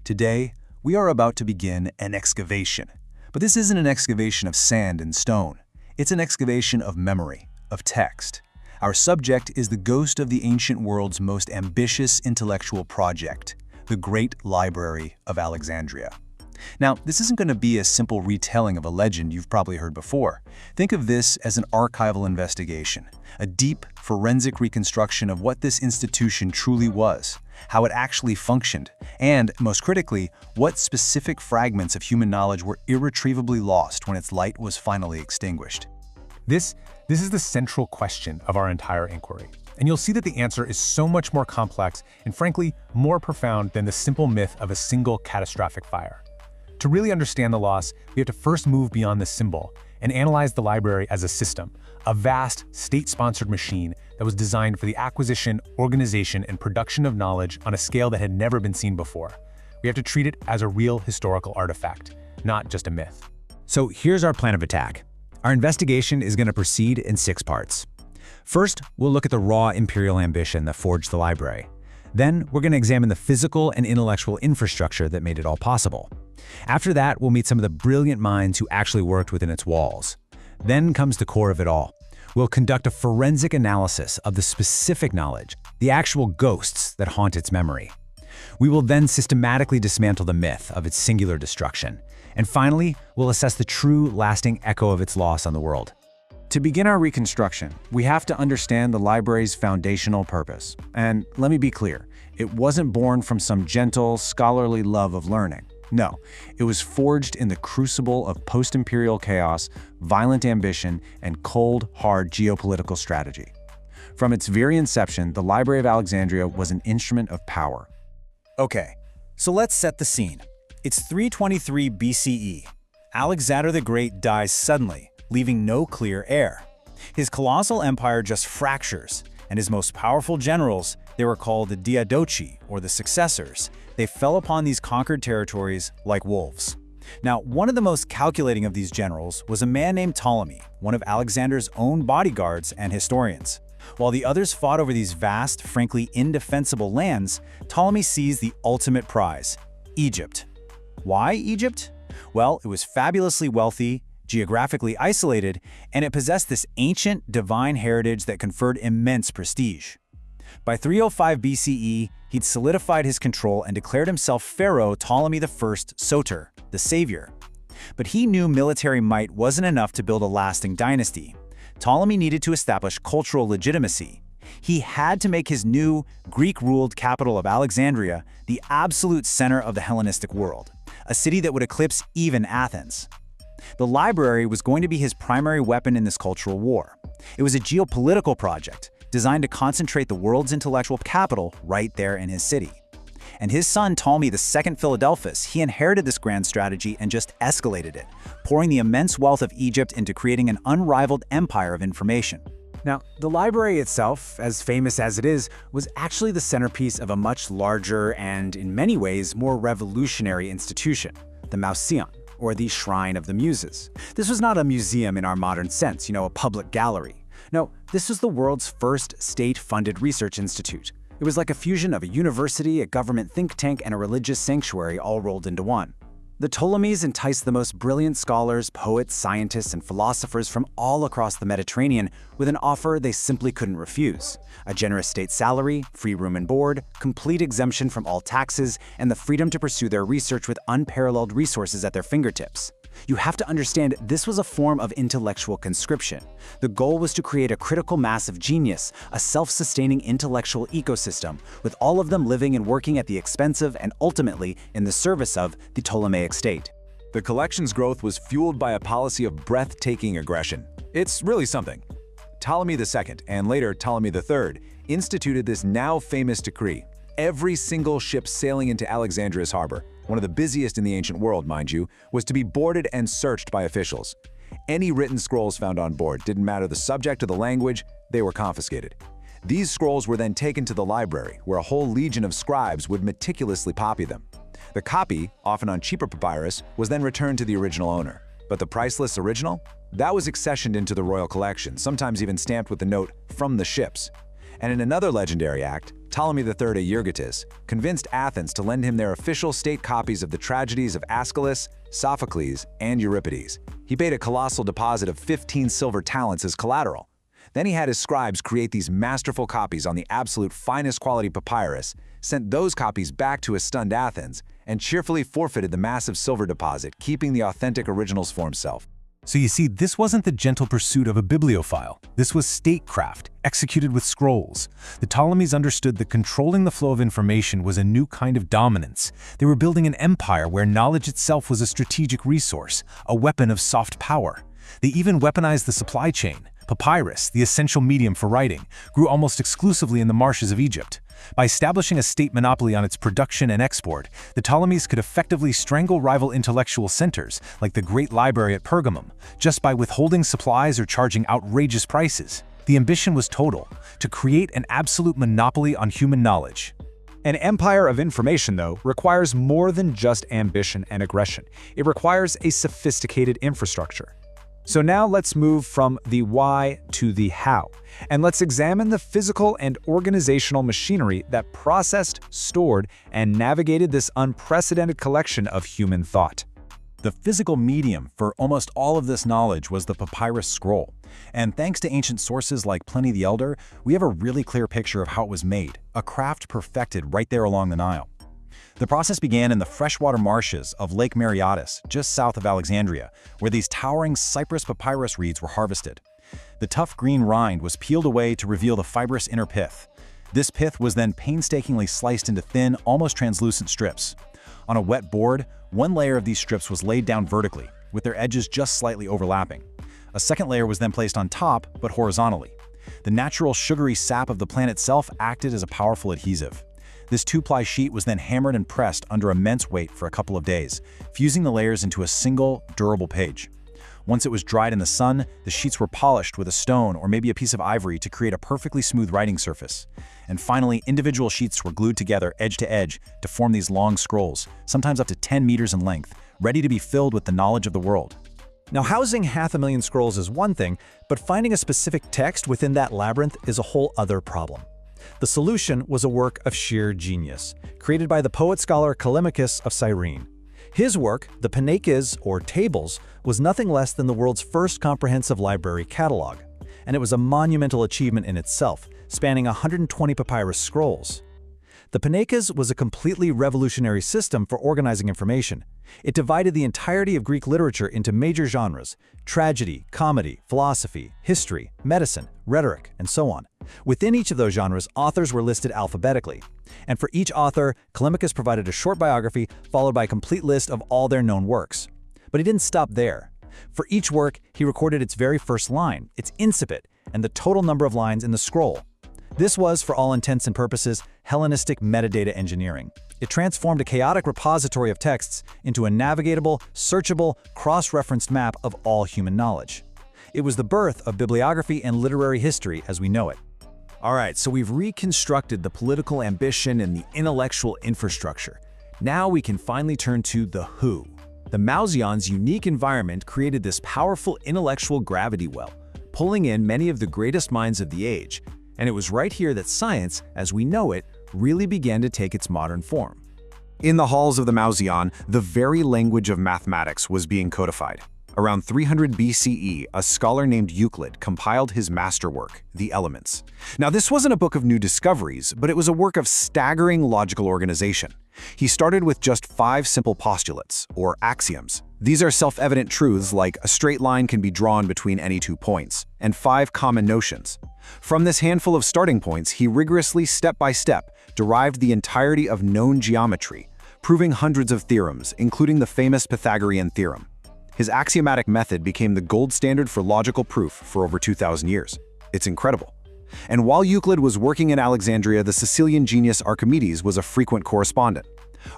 Today, we are about to begin an excavation. But this isn't an excavation of sand and stone. It's an excavation of memory, of text. Our subject is the ghost of the ancient world's most ambitious intellectual project, the Great Library of Alexandria. Now, this isn't going to be a simple retelling of a legend you've probably heard before. Think of this as an archival investigation, a deep, forensic reconstruction of what this institution truly was, how it actually functioned, and, most critically, what specific fragments of human knowledge were irretrievably lost when its light was finally extinguished. This is the central question of our entire inquiry. And you'll see that the answer is so much more complex and, frankly, more profound than the simple myth of a single catastrophic fire. To really understand the loss, we have to first move beyond the symbol and analyze the library as a system, a vast, state-sponsored machine that was designed for the acquisition, organization, and production of knowledge on a scale that had never been seen before. We have to treat it as a real historical artifact, not just a myth. So here's our plan of attack. Our investigation is going to proceed in 6 parts. First, we'll look at the raw imperial ambition that forged the library. Then, we're going to examine the physical and intellectual infrastructure that made it all possible. After that, we'll meet some of the brilliant minds who actually worked within its walls. Then comes the core of it all. We'll conduct a forensic analysis of the specific knowledge, the actual ghosts that haunt its memory. We will then systematically dismantle the myth of its singular destruction. And finally, we'll assess the true, lasting echo of its loss on the world. To begin our reconstruction, we have to understand the library's foundational purpose. And let me be clear, it wasn't born from some gentle, scholarly love of learning. No, it was forged in the crucible of post-imperial chaos, violent ambition, and cold, hard geopolitical strategy. From its very inception, the Library of Alexandria was an instrument of power. Okay, so let's set the scene. It's 323 BCE. Alexander the Great dies suddenly, leaving no clear heir. His colossal empire just fractures, and his most powerful generals, they were called the Diadochi, or the successors. They fell upon these conquered territories like wolves. Now, one of the most calculating of these generals was a man named Ptolemy, one of Alexander's own bodyguards and historians. While the others fought over these vast, frankly indefensible lands, Ptolemy seized the ultimate prize, Egypt. Why Egypt? Well, it was fabulously wealthy, geographically isolated, and it possessed this ancient, divine heritage that conferred immense prestige. By 305 BCE, he'd solidified his control and declared himself Pharaoh Ptolemy I Soter, the savior. But he knew military might wasn't enough to build a lasting dynasty. Ptolemy needed to establish cultural legitimacy. He had to make his new, Greek-ruled capital of Alexandria the absolute center of the Hellenistic world, a city that would eclipse even Athens. The library was going to be his primary weapon in this cultural war. It was a geopolitical project designed to concentrate the world's intellectual capital right there in his city. And his son Ptolemy II Philadelphus, he inherited this grand strategy and just escalated it, pouring the immense wealth of Egypt into creating an unrivaled empire of information. Now, the library itself, as famous as it is, was actually the centerpiece of a much larger and, in many ways, more revolutionary institution, the Mausoleum, or the Shrine of the Muses. This was not a museum in our modern sense, a public gallery. No, this was the world's first state-funded research institute. It was like a fusion of a university, a government think tank, and a religious sanctuary all rolled into one. The Ptolemies enticed the most brilliant scholars, poets, scientists, and philosophers from all across the Mediterranean with an offer they simply couldn't refuse: a generous state salary, free room and board, complete exemption from all taxes, and the freedom to pursue their research with unparalleled resources at their fingertips. You have to understand, this was a form of intellectual conscription. The goal was to create a critical mass of genius, a self-sustaining intellectual ecosystem, with all of them living and working at the expense of and ultimately in the service of the Ptolemaic state. The collection's growth was fueled by a policy of breathtaking aggression. It's really something. Ptolemy II, and later Ptolemy III, instituted this now famous decree. Every single ship sailing into Alexandria's harbor, one of the busiest in the ancient world, mind you, was to be boarded and searched by officials. Any written scrolls found on board, didn't matter the subject or the language, they were confiscated. These scrolls were then taken to the library, where a whole legion of scribes would meticulously copy them. The copy, often on cheaper papyrus, was then returned to the original owner. But the priceless original? That was accessioned into the royal collection, sometimes even stamped with the note, "From the ships." And in another legendary act, Ptolemy III at Eurytus convinced Athens to lend him their official state copies of the tragedies of Aeschylus, Sophocles, and Euripides. He paid a colossal deposit of 15 silver talents as collateral. Then he had his scribes create these masterful copies on the absolute finest quality papyrus, sent those copies back to a stunned Athens, and cheerfully forfeited the massive silver deposit, keeping the authentic originals for himself. So you see, this wasn't the gentle pursuit of a bibliophile. This was statecraft, executed with scrolls. The Ptolemies understood that controlling the flow of information was a new kind of dominance. They were building an empire where knowledge itself was a strategic resource, a weapon of soft power. They even weaponized the supply chain. Papyrus, the essential medium for writing, grew almost exclusively in the marshes of Egypt. By establishing a state monopoly on its production and export, the Ptolemies could effectively strangle rival intellectual centers, like the Great Library at Pergamum, just by withholding supplies or charging outrageous prices. The ambition was total, to create an absolute monopoly on human knowledge. An empire of information, though, requires more than just ambition and aggression. It requires a sophisticated infrastructure. So now let's move from the why to the how, and let's examine the physical and organizational machinery that processed, stored, and navigated this unprecedented collection of human thought. The physical medium for almost all of this knowledge was the papyrus scroll. And thanks to ancient sources like Pliny the Elder, we have a really clear picture of how it was made, a craft perfected right there along the Nile. The process began in the freshwater marshes of Lake Mareotis, just south of Alexandria, where these towering cypress papyrus reeds were harvested. The tough green rind was peeled away to reveal the fibrous inner pith. This pith was then painstakingly sliced into thin, almost translucent strips. On a wet board, one layer of these strips was laid down vertically, with their edges just slightly overlapping. A second layer was then placed on top, but horizontally. The natural sugary sap of the plant itself acted as a powerful adhesive. This two-ply sheet was then hammered and pressed under immense weight for a couple of days, fusing the layers into a single, durable page. Once it was dried in the sun, the sheets were polished with a stone or maybe a piece of ivory to create a perfectly smooth writing surface. And finally, individual sheets were glued together edge to edge to form these long scrolls, sometimes up to 10 meters in length, ready to be filled with the knowledge of the world. Now, housing 500,000 scrolls is one thing, but finding a specific text within that labyrinth is a whole other problem. The solution was a work of sheer genius, created by the poet-scholar Callimachus of Cyrene. His work, the Penakes, or Tables, was nothing less than the world's first comprehensive library catalog, and it was a monumental achievement in itself, spanning 120 papyrus scrolls. The Penakes was a completely revolutionary system for organizing information. It divided the entirety of Greek literature into major genres: tragedy, comedy, philosophy, history, medicine, rhetoric, and so on. Within each of those genres, authors were listed alphabetically. And for each author, Callimachus provided a short biography followed by a complete list of all their known works. But he didn't stop there. For each work, he recorded its very first line, its incipit, and the total number of lines in the scroll. This was, for all intents and purposes, Hellenistic metadata engineering. It transformed a chaotic repository of texts into a navigatable, searchable, cross-referenced map of all human knowledge. It was the birth of bibliography and literary history as we know it. All right, so we've reconstructed the political ambition and the intellectual infrastructure. Now we can finally turn to the who. The Mausoleon's unique environment created this powerful intellectual gravity well, pulling in many of the greatest minds of the age. And it was right here that science, as we know it, really began to take its modern form. In the halls of the Mausoleon, the very language of mathematics was being codified. Around 300 BCE, a scholar named Euclid compiled his masterwork, The Elements. Now, this wasn't a book of new discoveries, but it was a work of staggering logical organization. He started with just 5 simple postulates, or axioms. These are self-evident truths like a straight line can be drawn between any 2 points, and 5 common notions. From this handful of starting points, he rigorously, step by step, derived the entirety of known geometry, proving hundreds of theorems, including the famous Pythagorean theorem. His axiomatic method became the gold standard for logical proof for over 2,000 years. It's incredible. And while Euclid was working in Alexandria, the Sicilian genius Archimedes was a frequent correspondent.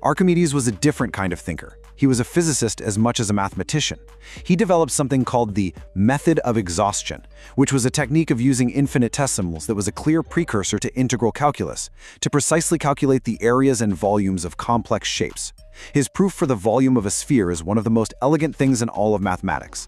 Archimedes was a different kind of thinker. He was a physicist as much as a mathematician. He developed something called the method of exhaustion, which was a technique of using infinitesimals that was a clear precursor to integral calculus, to precisely calculate the areas and volumes of complex shapes. His proof for the volume of a sphere is one of the most elegant things in all of mathematics.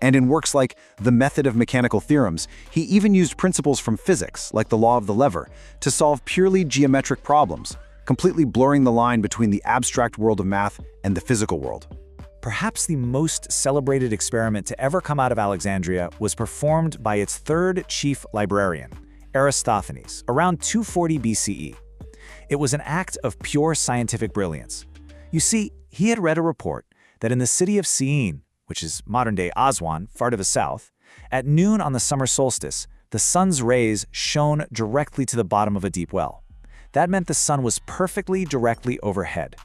And in works like The Method of Mechanical Theorems, he even used principles from physics, like the law of the lever, to solve purely geometric problems, completely blurring the line between the abstract world of math and the physical world. Perhaps the most celebrated experiment to ever come out of Alexandria was performed by its third chief librarian, Eratosthenes, around 240 BCE. It was an act of pure scientific brilliance. You see, he had read a report that in the city of Syene, which is modern-day Aswan, far to the south, at noon on the summer solstice, the sun's rays shone directly to the bottom of a deep well. That meant the sun was perfectly directly overhead.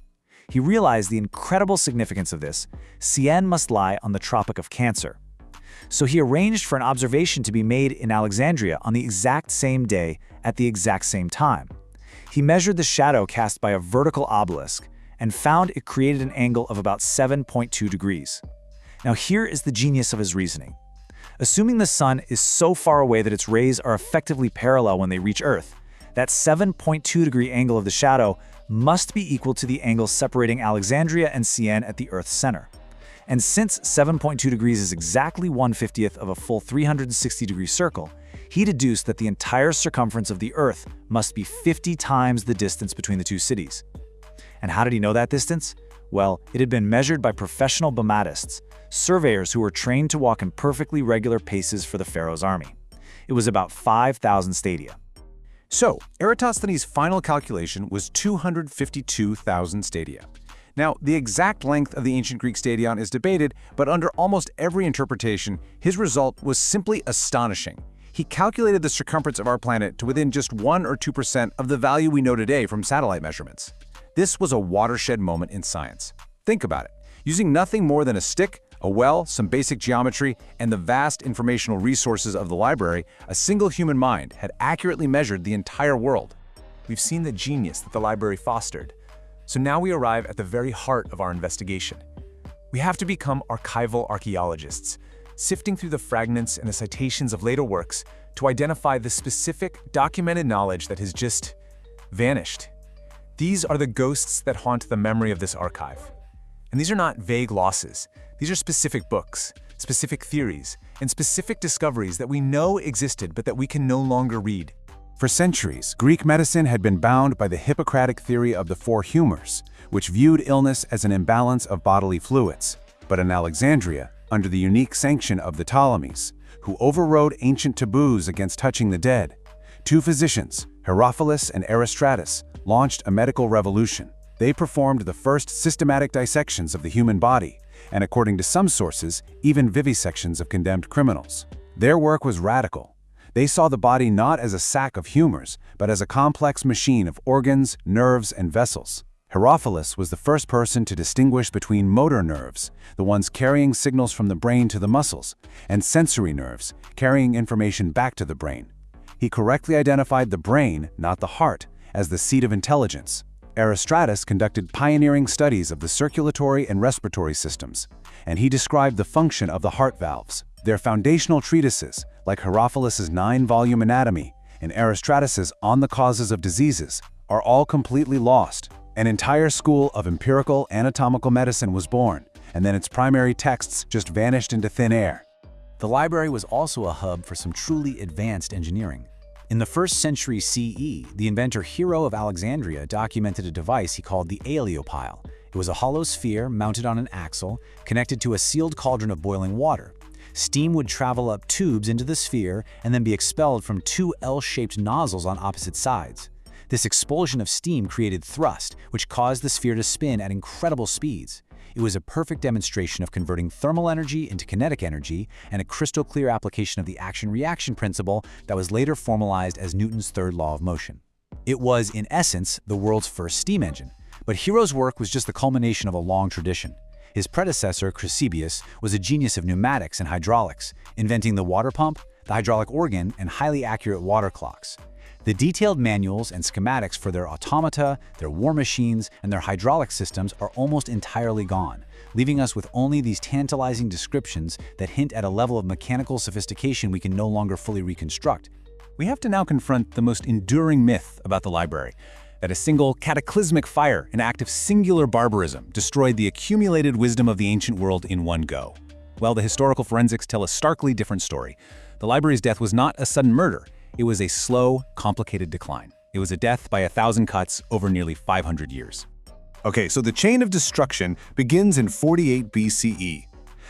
He realized the incredible significance of this. Syene must lie on the Tropic of Cancer. So he arranged for an observation to be made in Alexandria on the exact same day at the exact same time. He measured the shadow cast by a vertical obelisk and found it created an angle of about 7.2 degrees. Now here is the genius of his reasoning. Assuming the sun is so far away that its rays are effectively parallel when they reach Earth, that 7.2-degree angle of the shadow must be equal to the angle separating Alexandria and Syene at the Earth's center. And since 7.2 degrees is exactly 1/50th of a full 360-degree circle, he deduced that the entire circumference of the Earth must be 50 times the distance between the two cities. And how did he know that distance? Well, it had been measured by professional bomatists, surveyors who were trained to walk in perfectly regular paces for the pharaoh's army. It was about 5,000 stadia. So, Eratosthenes' final calculation was 252,000 stadia. Now, the exact length of the ancient Greek stadion is debated, but under almost every interpretation, his result was simply astonishing. He calculated the circumference of our planet to within just 1 or 2% of the value we know today from satellite measurements. This was a watershed moment in science. Think about it. Using nothing more than a stick, a well, some basic geometry, and the vast informational resources of the library, a single human mind had accurately measured the entire world. We've seen the genius that the library fostered. So now we arrive at the very heart of our investigation. We have to become archival archaeologists, sifting through the fragments and the citations of later works to identify the specific, documented knowledge that has just vanished. These are the ghosts that haunt the memory of this archive. And these are not vague losses. These are specific books, specific theories, and specific discoveries that we know existed but that we can no longer read. For centuries, Greek medicine had been bound by the Hippocratic theory of the four humors, which viewed illness as an imbalance of bodily fluids. But in Alexandria, under the unique sanction of the Ptolemies, who overrode ancient taboos against touching the dead, two physicians, Herophilus and Eratosthenes, launched a medical revolution. They performed the first systematic dissections of the human body, and according to some sources, even vivisections of condemned criminals. Their work was radical. They saw the body not as a sack of humors, but as a complex machine of organs, nerves, and vessels. Herophilus was the first person to distinguish between motor nerves, the ones carrying signals from the brain to the muscles, and sensory nerves, carrying information back to the brain. He correctly identified the brain, not the heart, as the seat of intelligence. Eratosthenes conducted pioneering studies of the circulatory and respiratory systems, and he described the function of the heart valves. Their foundational treatises, like Herophilus's 9-volume Anatomy and Eratosthenes' On the Causes of Diseases, are all completely lost. An entire school of empirical anatomical medicine was born, and then its primary texts just vanished into thin air. The library was also a hub for some truly advanced engineering. In the 1st century CE, the inventor Hero of Alexandria documented a device he called the Aeoliopile. It was a hollow sphere mounted on an axle, connected to a sealed cauldron of boiling water. Steam would travel up tubes into the sphere and then be expelled from two L-shaped nozzles on opposite sides. This expulsion of steam created thrust, which caused the sphere to spin at incredible speeds. It was a perfect demonstration of converting thermal energy into kinetic energy and a crystal-clear application of the action-reaction principle that was later formalized as Newton's third law of motion. It was, in essence, the world's first steam engine, but Hero's work was just the culmination of a long tradition. His predecessor, Chrysibius, was a genius of pneumatics and hydraulics, inventing the water pump, the hydraulic organ, and highly accurate water clocks. The detailed manuals and schematics for their automata, their war machines, and their hydraulic systems are almost entirely gone, leaving us with only these tantalizing descriptions that hint at a level of mechanical sophistication we can no longer fully reconstruct. We have to now confront the most enduring myth about the library, that a single cataclysmic fire, an act of singular barbarism, destroyed the accumulated wisdom of the ancient world in one go. Well, the historical forensics tell a starkly different story. The library's death was not a sudden murder. It was a slow, complicated decline. It was a death by 1,000 cuts over nearly 500 years. Okay, so the chain of destruction begins in 48 BCE.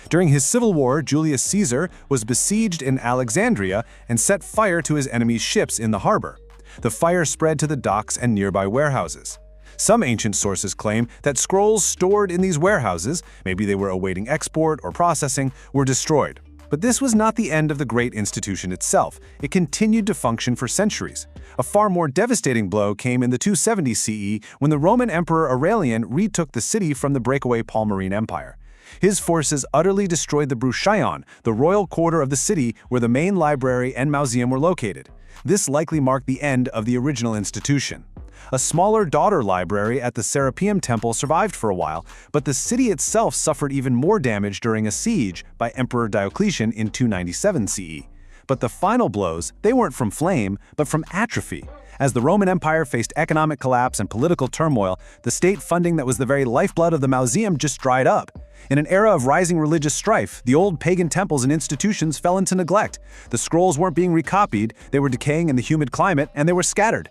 During his civil war, Julius Caesar was besieged in Alexandria and set fire to his enemy's ships in the harbor. The fire spread to the docks and nearby warehouses. Some ancient sources claim that scrolls stored in these warehouses, maybe they were awaiting export or processing, were destroyed. But this was not the end of the great institution itself. It continued to function for centuries. A far more devastating blow came in the 270 CE when the Roman Emperor Aurelian retook the city from the breakaway Palmyrene Empire. His forces utterly destroyed the Brucheion, the royal quarter of the city where the main library and mausoleum were located. This likely marked the end of the original institution. A smaller daughter library at the Serapeum Temple survived for a while, but the city itself suffered even more damage during a siege by Emperor Diocletian in 297 CE. But the final blows, they weren't from flame, but from atrophy. As the Roman Empire faced economic collapse and political turmoil, the state funding that was the very lifeblood of the mausoleum just dried up. In an era of rising religious strife, the old pagan temples and institutions fell into neglect. The scrolls weren't being recopied, they were decaying in the humid climate, and they were scattered.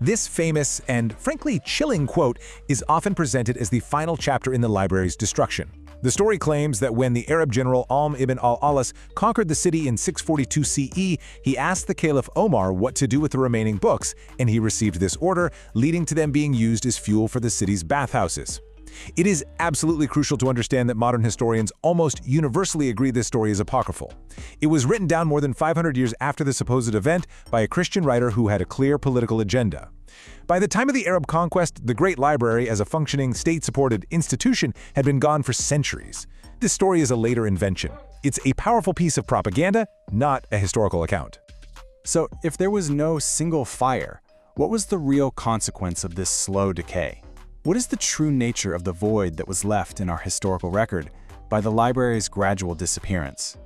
This famous and, frankly, chilling quote is often presented as the final chapter in the library's destruction. The story claims that when the Arab general Alm ibn al-Alas conquered the city in 642 CE, he asked the Caliph Omar what to do with the remaining books, and he received this order, leading to them being used as fuel for the city's bathhouses. It is absolutely crucial to understand that modern historians almost universally agree this story is apocryphal. It was written down more than 500 years after the supposed event by a Christian writer who had a clear political agenda. By the time of the Arab conquest, the Great Library, as a functioning, state-supported institution, had been gone for centuries. This story is a later invention. It's a powerful piece of propaganda, not a historical account. So, if there was no single fire, what was the real consequence of this slow decay? What is the true nature of the void that was left in our historical record by the library's gradual disappearance?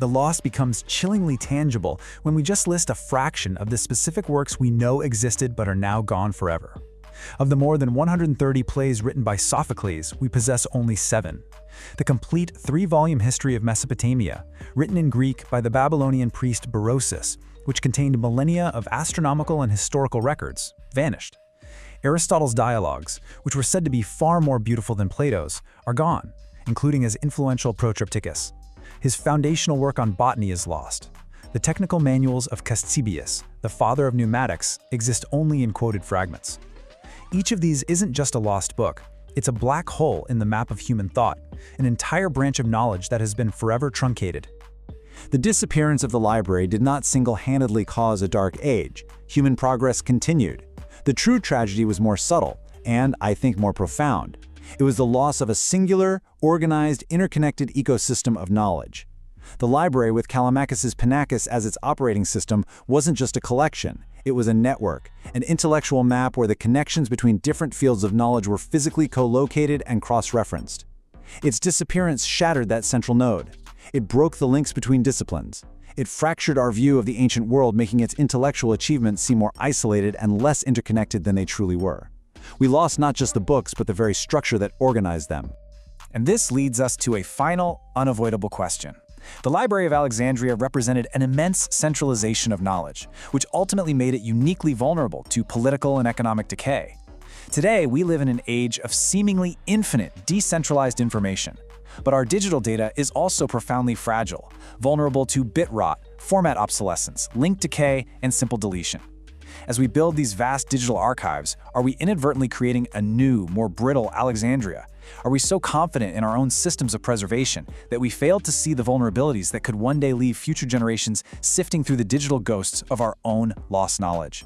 The loss becomes chillingly tangible when we just list a fraction of the specific works we know existed but are now gone forever. Of the more than 130 plays written by Sophocles, we possess only 7. The complete 3-volume history of Mesopotamia, written in Greek by the Babylonian priest Berosus, which contained millennia of astronomical and historical records, vanished. Aristotle's dialogues, which were said to be far more beautiful than Plato's, are gone, including his influential Protrepticus. His foundational work on botany is lost. The technical manuals of Ctesibius, the father of pneumatics, exist only in quoted fragments. Each of these isn't just a lost book, it's a black hole in the map of human thought, an entire branch of knowledge that has been forever truncated. The disappearance of the library did not single-handedly cause a dark age. Human progress continued. The true tragedy was more subtle, and, I think, more profound. It was the loss of a singular, organized, interconnected ecosystem of knowledge. The library, with Callimachus's Panacus as its operating system, wasn't just a collection. It was a network, an intellectual map where the connections between different fields of knowledge were physically co-located and cross-referenced. Its disappearance shattered that central node. It broke the links between disciplines. It fractured our view of the ancient world, making its intellectual achievements seem more isolated and less interconnected than they truly were. We lost not just the books, but the very structure that organized them. And this leads us to a final, unavoidable question. The Library of Alexandria represented an immense centralization of knowledge, which ultimately made it uniquely vulnerable to political and economic decay. Today, we live in an age of seemingly infinite decentralized information. But our digital data is also profoundly fragile, vulnerable to bit rot, format obsolescence, link decay, and simple deletion. As we build these vast digital archives, are we inadvertently creating a new, more brittle Alexandria? Are we so confident in our own systems of preservation that we fail to see the vulnerabilities that could one day leave future generations sifting through the digital ghosts of our own lost knowledge?